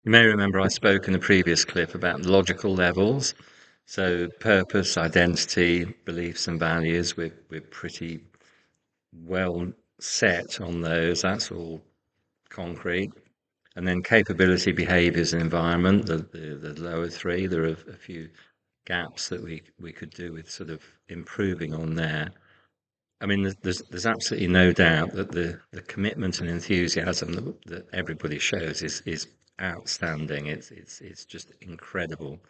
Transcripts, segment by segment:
You may remember I spoke in a previous clip about logical levels. So purpose, identity, beliefs and values, we're pretty well set on those. That's all concrete. And then capability, behaviors and environment, the lower three, there are a few gaps that we could do with sort of improving on there. I mean, there's absolutely no doubt that the commitment and enthusiasm that everybody shows is outstanding. It's just incredible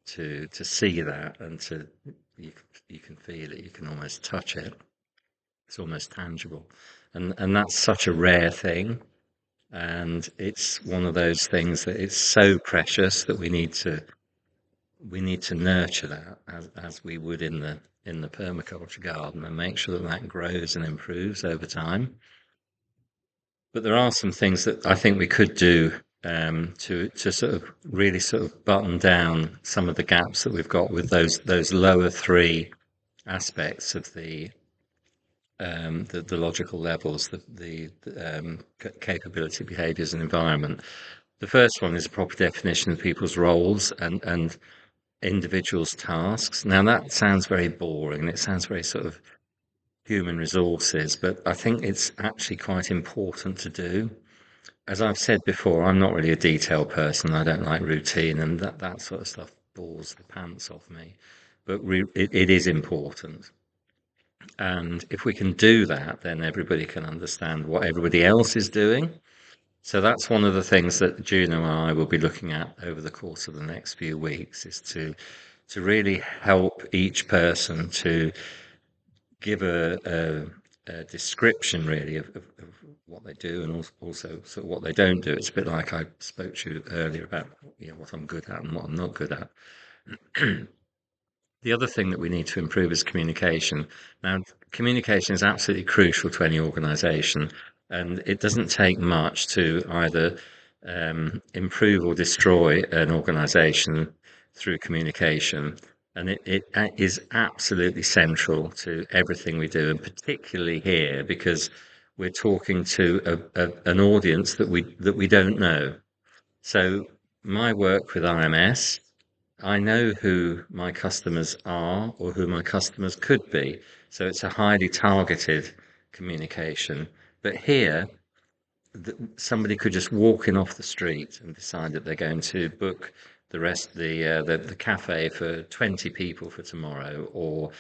to see that and you you can feel it, you can almost touch it. It's almost tangible, and that's such a rare thing. And it's one of those things that it's so precious that we need to nurture that as we would in the permaculture garden and make sure that that grows and improves over time. But there are some things that I think we could do to sort of really sort of button down some of the gaps that we've got with those lower three aspects of the logical levels, the capability, behaviours, and environment. The first one is a proper definition of people's roles and individuals' tasks. Now that sounds very boring. It sounds very sort of human resources, but I think it's actually quite important to do. As I've said before, I'm not really a detail person. I don't like routine, and that sort of stuff bores the pants off me. But it is important. And if we can do that, then everybody can understand what everybody else is doing. So that's one of the things that Juno and I will be looking at over the course of the next few weeks is to really help each person to give a description really of what they do and also sort of what they don't do. It's a bit like I spoke to you earlier about what I'm good at and what I'm not good at. The other thing that we need to improve is communication. Now, communication is absolutely crucial to any organisation, and it doesn't take much to either improve or destroy an organisation through communication. And it is absolutely central to everything we do, and particularly here because we're talking to an audience that we don't know. So my work with IMS, I know who my customers are or who my customers could be. So it's a highly targeted communication. But here, somebody could just walk in off the street and decide that they're going to book the cafe for 20 people for tomorrow, or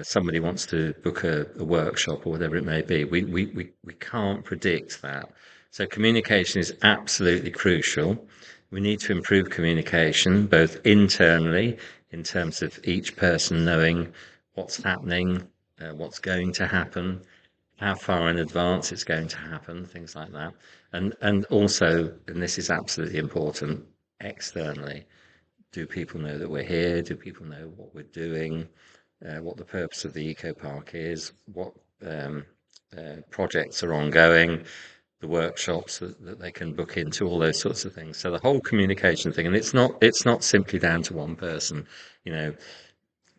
somebody wants to book a workshop or whatever it may be. We can't predict that. So communication is absolutely crucial. We need to improve communication both internally in terms of each person knowing what's happening, what's going to happen, how far in advance it's going to happen, things like that. And also, and this is absolutely important, externally, do people know that we're here? Do people know what we're doing? What the purpose of the eco park is? What projects are ongoing? The workshops that they can book into, all those sorts of things. So the whole communication thing, and it's not simply down to one person. You know,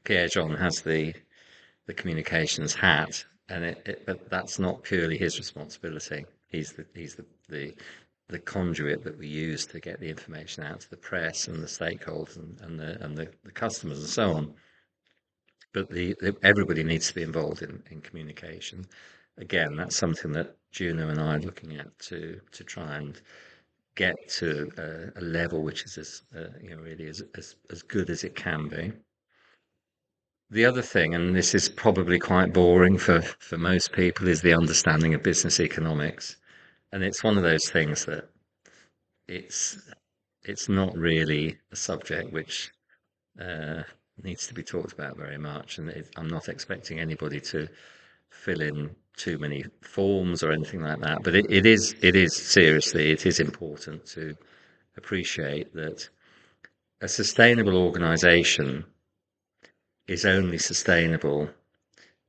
Pierre John has the communications hat, and but that's not purely his responsibility. He's the conduit that we use to get the information out to the press and the stakeholders and the customers and so on. But everybody needs to be involved in communication. Again, that's something that Juno and I are looking at to try and get to a level which is really as good as it can be. The other thing, and this is probably quite boring for most people, is the understanding of business economics. And it's one of those things that it's it's not really a subject which uh, needs to be talked about very much. And I'm not expecting anybody to fill in too many forms or anything like that. But it is seriously, it is important to appreciate that a sustainable organization is only sustainable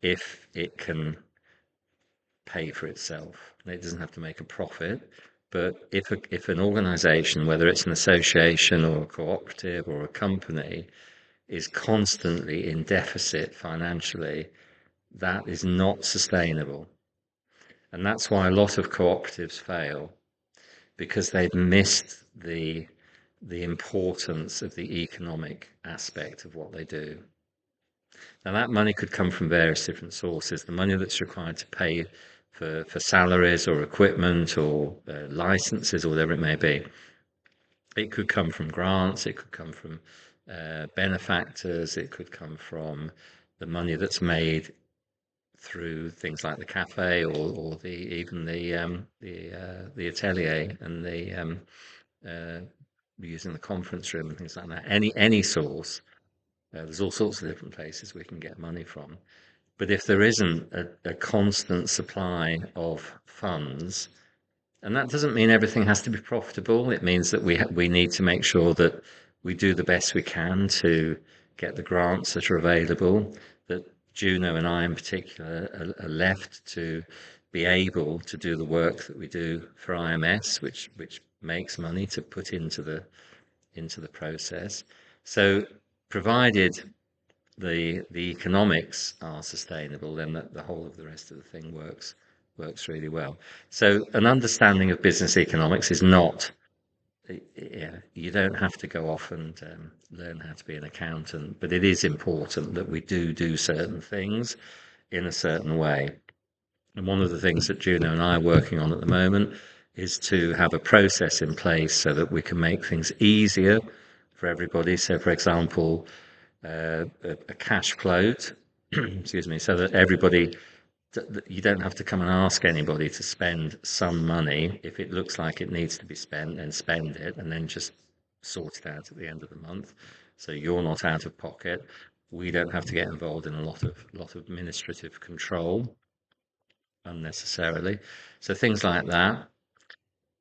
if it can pay for itself. It doesn't have to make a profit, but if an organisation, whether it's an association or a cooperative or a company, is constantly in deficit financially, that is not sustainable. And that's why a lot of cooperatives fail, because they've missed the importance of the economic aspect of what they do. Now, that money could come from various different sources. The money that's required to pay for salaries or equipment or licenses or whatever it may be. It could come from grants, it could come from benefactors, it could come from the money that's made through things like the cafe or even the atelier and using the conference room and things like that. Any source. There's all sorts of different places we can get money from. But if there isn't a constant supply of funds, and that doesn't mean everything has to be profitable. It means that we need to make sure that we do the best we can to get the grants that are available, that Juno and I in particular are left to be able to do the work that we do for IMS, which makes money to put into the process. So provided the economics are sustainable, then the whole of the rest of the thing works really well. So an understanding of business economics is not, yeah, you don't have to go off and learn how to be an accountant, but it is important that we do certain things in a certain way. And one of the things that Juno and I are working on at the moment is to have a process in place so that we can make things easier for everybody. So, for example, a cash float, excuse me, so that you don't have to come and ask anybody to spend some money. If it looks like it needs to be spent, then spend it and then just sort it out at the end of the month. So you're not out of pocket. We don't have to get involved in a lot of administrative control unnecessarily. So things like that.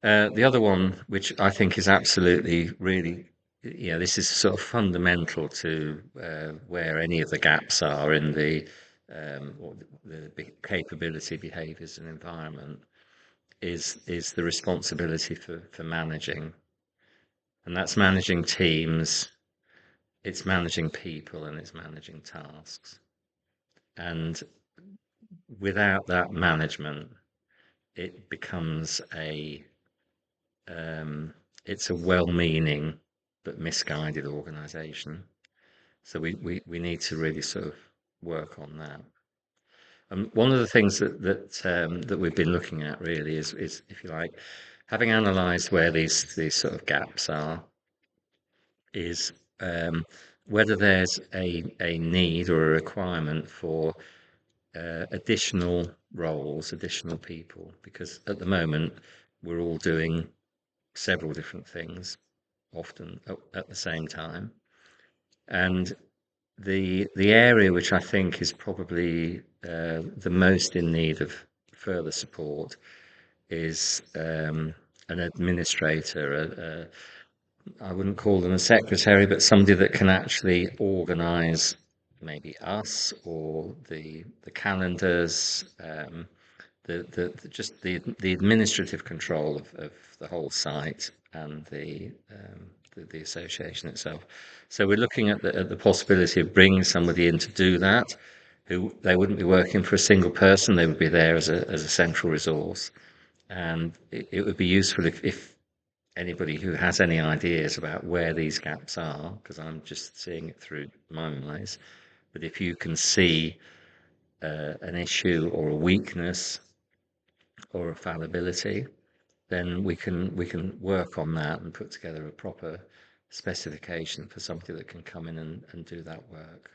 The other one, which I think is absolutely really, this is sort of fundamental to where any of the gaps are in or the capability, behaviours, and environment, is the responsibility for managing, and that's managing teams, it's managing people, and it's managing tasks. And without that management, it becomes it's a well-meaning but misguided organisation. So we need to really sort of work on that. And one of the things that we've been looking at really is, if you like, having analysed where these sort of gaps are, is whether there's a need or a requirement for additional roles, additional people, because at the moment we're all doing several different things, often at the same time. And the area which I think is probably the most in need of further support is an administrator. I wouldn't call them a secretary, but somebody that can actually organise maybe us or the calendars, just the administrative control of the whole site and the association itself. So we're looking at the possibility of bringing somebody in to do that, who they wouldn't be working for a single person, they would be there as a central resource. And it would be useful if anybody who has any ideas about where these gaps are, because I'm just seeing it through my eyes, but if you can see an issue or a weakness or a fallibility, then we can work on that and put together a proper specification for somebody that can come in and do that work.